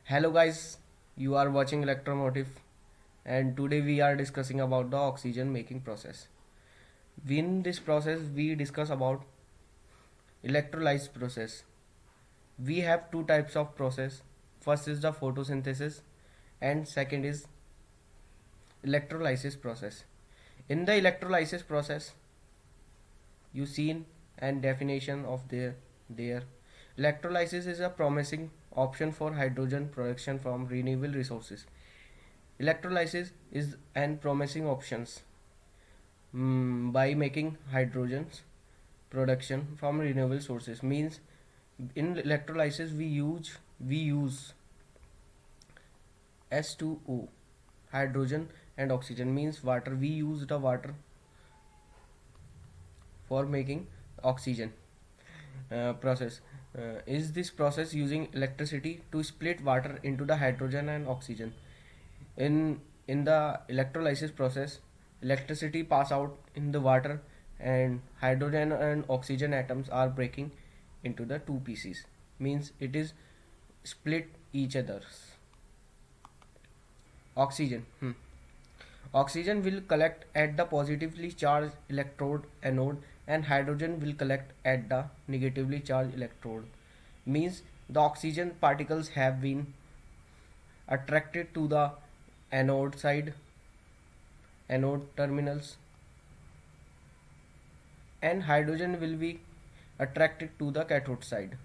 Hello guys, you are watching Electromotive, and today we are discussing about the oxygen making process. In this process we discuss about electrolysis process. We have two types of process. First is the photosynthesis and second is electrolysis process. In the electrolysis process, you seen and definition of there. Electrolysis is a promising option for hydrogen production from renewable resources. Electrolysis is an promising options by making hydrogens production from renewable sources. Means in electrolysis we use H2O, hydrogen and oxygen, means water. We use the water for making oxygen process. Is this process using electricity to split water into the hydrogen and oxygen? In the electrolysis process, electricity pass out in the water and hydrogen and oxygen atoms are breaking into the two pieces, means it is split each other's. Oxygen will collect at the positively charged electrode anode and hydrogen will collect at the negatively charged electrode. Means the oxygen particles have been attracted to the anode side, anode terminals, and hydrogen will be attracted to the cathode side.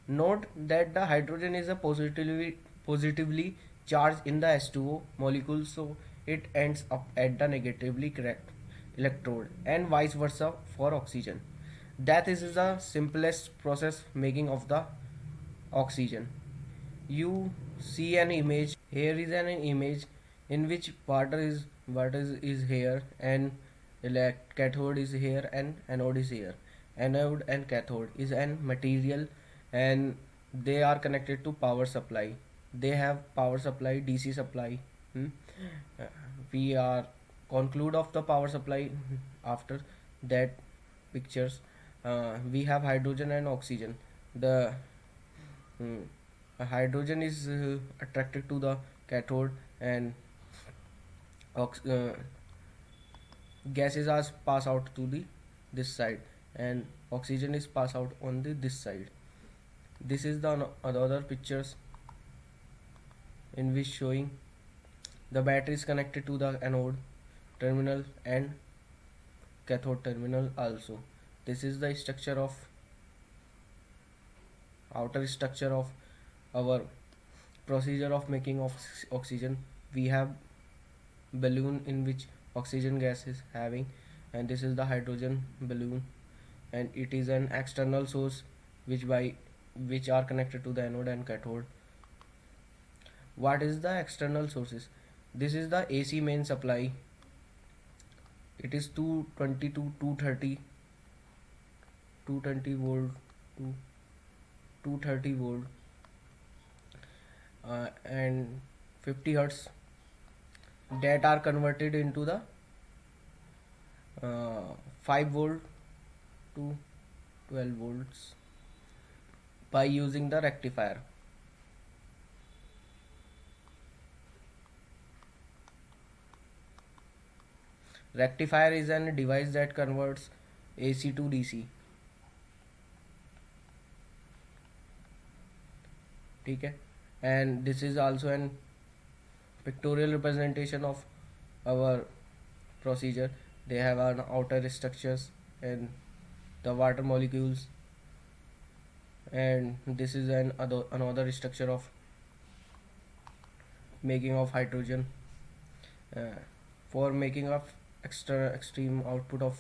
Note that the hydrogen is a positively charged in the H2O molecule, so it ends up at the negatively correct electrode, and vice versa for oxygen. That is the simplest process making of the oxygen. You see an image. Here is an image in which water is here and cathode is here and anode is here. Anode and cathode is an material and they are connected to power supply. They have power supply, DC supply. Uh, we are conclude of the power supply after that pictures. We have hydrogen and oxygen. The mm, hydrogen is attracted to the cathode and ox- uh, gases are pass out to the this side and oxygen is pass out on the this side. This is the other pictures in which showing the battery is connected to the anode terminal and cathode terminal also. This is the structure of outer structure of our procedure of making of oxygen. We have balloon in which oxygen gas is having, and this is the hydrogen balloon, and it is an external source which are connected to the anode and cathode. What is the external sources? This is the AC main supply. It is 220 to 230 volt to 230 volt and 50 hertz that are converted into the 5 volt to 12 volts by using the rectifier. Rectifier is a device that converts AC to DC. ठीक है, and this is also an pictorial representation of our procedure. They have an outer structures and the water molecules, and this is another structure of making of hydrogen. For making of extreme output of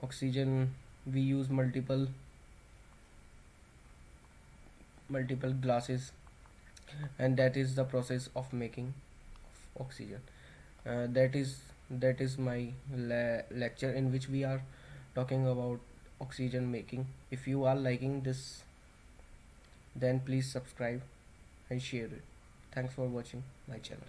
oxygen, we use multiple glasses, and that is the process of making of oxygen. That is my lecture in which we are talking about oxygen making. If you are liking this, then please subscribe and share it. Thanks for watching my channel.